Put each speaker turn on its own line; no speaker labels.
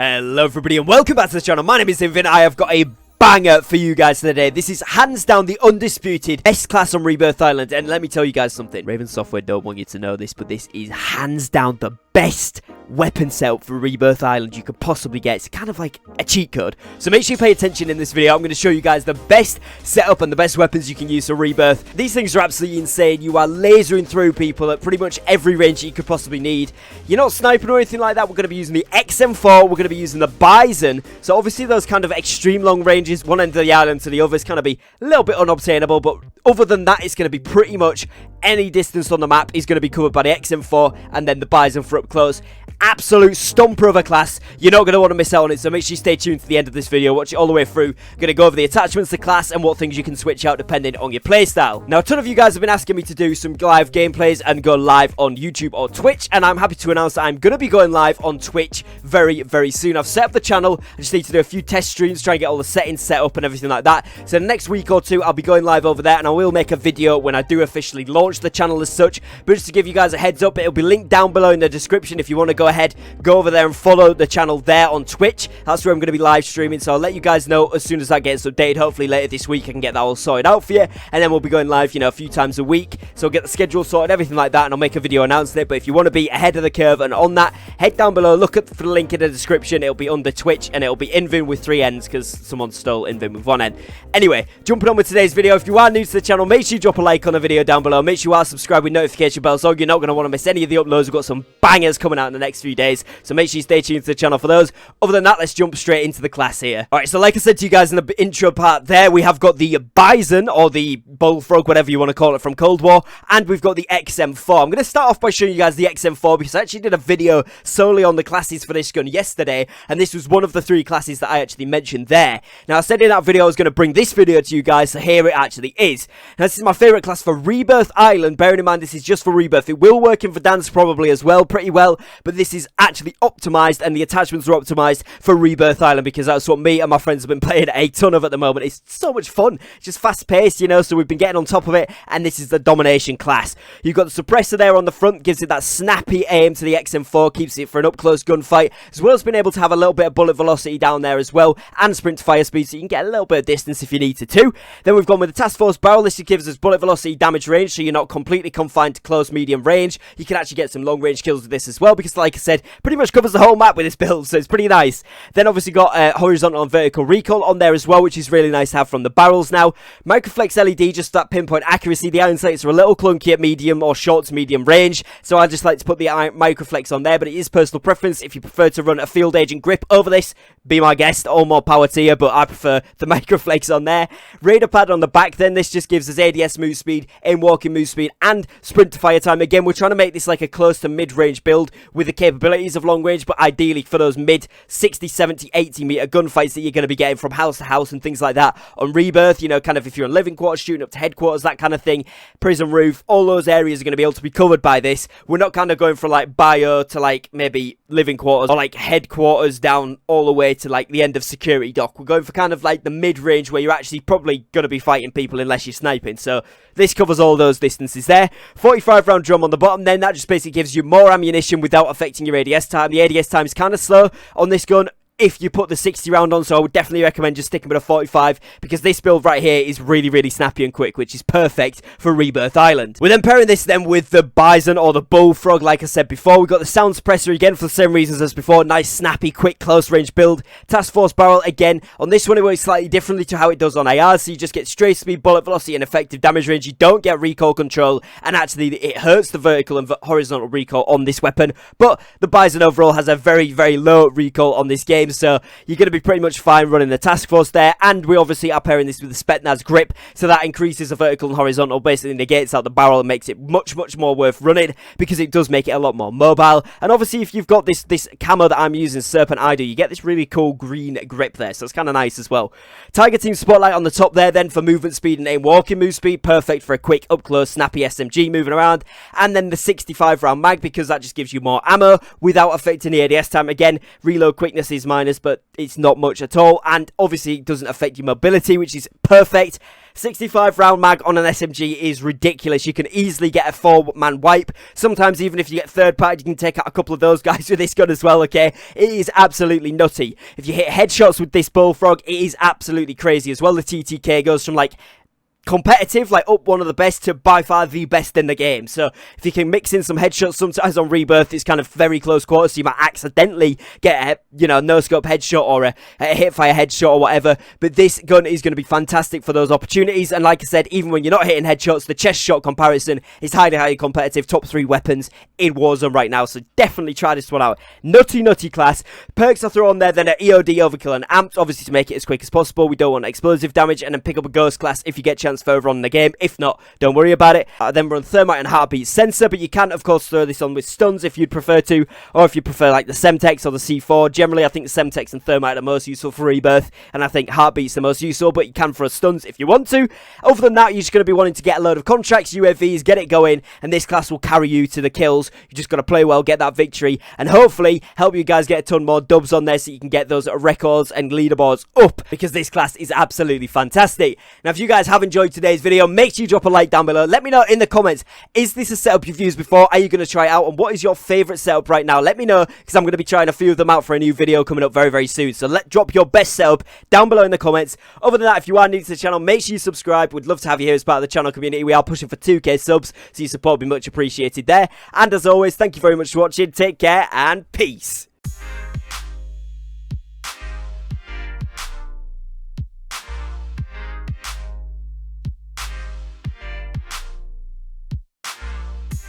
Hello everybody and welcome back to the channel. My name is Invin. I have got a banger for you guys today. This is hands down the undisputed best class on Rebirth Island. And let me tell you guys something. Raven Software don't want you to know this, but this is hands down the best weapon setup for Rebirth Island you could possibly get. It's kind of like a cheat code. So make sure you pay attention in this video. I'm going to show you guys the best setup and the best weapons you can use for Rebirth. These things are absolutely insane. You are lasering through people at pretty much every range that you could possibly need. You're not sniping or anything like that. We're going to be using the XM4. We're going to be using the Bison. So obviously those kind of extreme long ranges, one end of the island to the other, is going to be a little bit unobtainable. But other than that, it's going to be pretty much any distance on the map is going to be covered by the XM4 and then the Bison for up close. Absolute stomper of a class. You're not going to want to miss out on it, so make sure you stay tuned to the end of this video. Watch it all the way through. I'm going to go over the attachments to class and what things you can switch out depending on your playstyle. Now, a ton of you guys have been asking me to do some live gameplays and go live on YouTube or Twitch, and I'm happy to announce that I'm going to be going live on Twitch very, very soon. I've set up the channel. I just need to do a few test streams, try and get all the settings set up and everything like that. So the next week or two, I'll be going live over there, and I will make a video when I do officially launch the channel as such. But just to give you guys a heads up, it'll be linked down below in the description if you want to go ahead, go over there and follow the channel there on Twitch. That's where I'm going to be live streaming, so I'll let you guys know as soon as that gets updated. Hopefully later this week I can get that all sorted out for you, and then we'll be going live, you know, a few times a week. So I'll get the schedule sorted, everything like that, and I'll make a video announcing it. But if you want to be ahead of the curve and on that, head down below, look at the link in the description. It'll be under Twitch, and it'll be Invin with 3 N's because someone stole Invin with 1 N. Anyway, jumping on with today's video. If you are new to the channel, make sure you drop a like on the video down below. Make sure you are subscribed with notification bells, so you're not going to want to miss any of the uploads. We've got some bangers coming out in the next few days, so make sure you stay tuned to the channel for those. Other than that, let's jump straight into the class here. Alright, so like I said to you guys in the intro part there, we have got the Bison, or the Bullfrog, whatever you want to call it, from Cold War, and we've got the XM4. I'm going to start off by showing you guys the XM4 because I actually did a video solely on the classes for this gun yesterday, and this was one of the 3 classes that I actually mentioned there. Now, I said in that video I was going to bring this video to you guys, so here it actually is. Now, this is my favourite class for Rebirth Island. Bearing in mind this is just for Rebirth. It will work in Verdansk probably as well, pretty well, but this is actually optimised, and the attachments are optimized for Rebirth Island because that's what me and my friends have been playing a ton of at the moment. It's so much fun, just fast paced, you know, so we've been getting on top of it, and this is the domination class. You've got the suppressor there on the front, gives it that snappy aim to the XM4, keeps it for an up close gunfight, as well as being able to have a little bit of bullet velocity down there as well, and sprint to fire speed, so you can get a little bit of distance if you need to too. Then we've gone with the task force barrel. This gives us bullet velocity, damage range, so you're not completely confined to close medium range. You can actually get some long range kills with this as well, because like I said, pretty much covers the whole map with this build, so it's pretty nice. Then obviously got horizontal and vertical recoil on there as well, which is really nice to have from the barrels now. Microflex LED, just that pinpoint accuracy. The iron sights are a little clunky at medium or short to medium range, so I just like to put the microflex on there, but it is personal preference. If you prefer to run a field agent grip over this, be my guest, all more power to you, but I prefer the microflex on there. Radar pad on the back then. This just gives us ADS move speed, aim walking move speed, and sprint to fire time. Again, we're trying to make this like a close to mid-range build with the capabilities of long range, but ideally for those mid 60, 70, 80 meter gunfights that you're going to be getting from house to house and things like that on Rebirth, you know, kind of if you're in living quarters shooting up to headquarters, that kind of thing, prison roof, all those areas are going to be able to be covered by this. We're not kind of going from like bio to like maybe living quarters or like headquarters down all the way to like the end of security dock. We're going for kind of like the mid-range where you're actually probably going to be fighting people unless you're sniping, so this covers all those distances there. 45 round drum on the bottom, then that just basically gives you more ammunition without affecting your ADS time. The ADS time is kind of slow on this gun if you put the 60 round on, so I would definitely recommend just sticking with a 45 because this build right here is really, really snappy and quick, which is perfect for Rebirth Island. We're then pairing this then with the Bison or the Bullfrog, like I said before. We've got the sound suppressor again for the same reasons as before. Nice, snappy, quick, close range build. Task force barrel again. On this one, it works slightly differently to how it does on AR, so you just get straight speed, bullet velocity, and effective damage range. You don't get recoil control, and actually it hurts the vertical and horizontal recoil on this weapon, but the Bison overall has a very, very low recoil on this game, so you're going to be pretty much fine running the task force there. And we obviously are pairing this with the Spetsnaz grip, so that increases the vertical and horizontal, basically negates out the barrel and makes it much, much more worth running because it does make it a lot more mobile. And obviously if you've got this camo that I'm using, Serpent Idol, you get this really cool green grip there, so it's kind of nice as well. Tiger Team Spotlight on the top there then for movement speed and aim walking move speed, perfect for a quick up close snappy SMG moving around. And then the 65 round mag, because that just gives you more ammo without affecting the ADS time. Again, reload quickness is my minus, but it's not much at all. And obviously it doesn't affect your mobility, which is perfect. 65 round mag on an SMG is ridiculous. You can easily get a 4-man wipe. Sometimes even if you get third party, you can take out a couple of those guys with this gun as well, okay? It is absolutely nutty. If you hit headshots with this bullfrog, it is absolutely crazy as well. The TTK goes from like competitive, like up one of the best, to by far the best in the game. So if you can mix in some headshots, sometimes on Rebirth it's kind of very close quarters, so you might accidentally get a, no scope headshot or a hip fire headshot or whatever, but this gun is going to be fantastic for those opportunities. And like I said, even when you're not hitting headshots, the chest shot comparison is highly competitive. Top 3 weapons in Warzone right now, so definitely try this one out. Nutty class. Perks I throw on there then are EOD, overkill and amped, obviously to make it as quick as possible. We don't want explosive damage. And then pick up a ghost class if you get chance further on in the game. If not, don't worry about it. Then run thermite and heartbeat sensor, but you can of course throw this on with stuns if you'd prefer to, or if you prefer like the Semtex or the C4. Generally I think the Semtex and thermite are most useful for Rebirth, and I think heartbeat's the most useful, but you can throw stuns if you want to. Other than that, you're just going to be wanting to get a load of contracts, UAVs, get it going, and this class will carry you to the kills. You just got to play well, get that victory, and hopefully help you guys get a ton more dubs on there so you can get those records and leaderboards up, because this class is absolutely fantastic. Now if you guys have enjoyed today's video, make sure you drop a like down below. Let me know in the comments, is this a setup you've used before? Are you going to try it out? And what is your favorite setup right now? Let me know, because I'm going to be trying a few of them out for a new video coming up very soon. So drop your best setup down below in the comments. Other than that, if you are new to the channel, make sure you subscribe. We'd love to have you here as part of the channel community. We are pushing for 2k subs, so your support will be much appreciated there. And as always, thank you very much for watching. Take care and peace.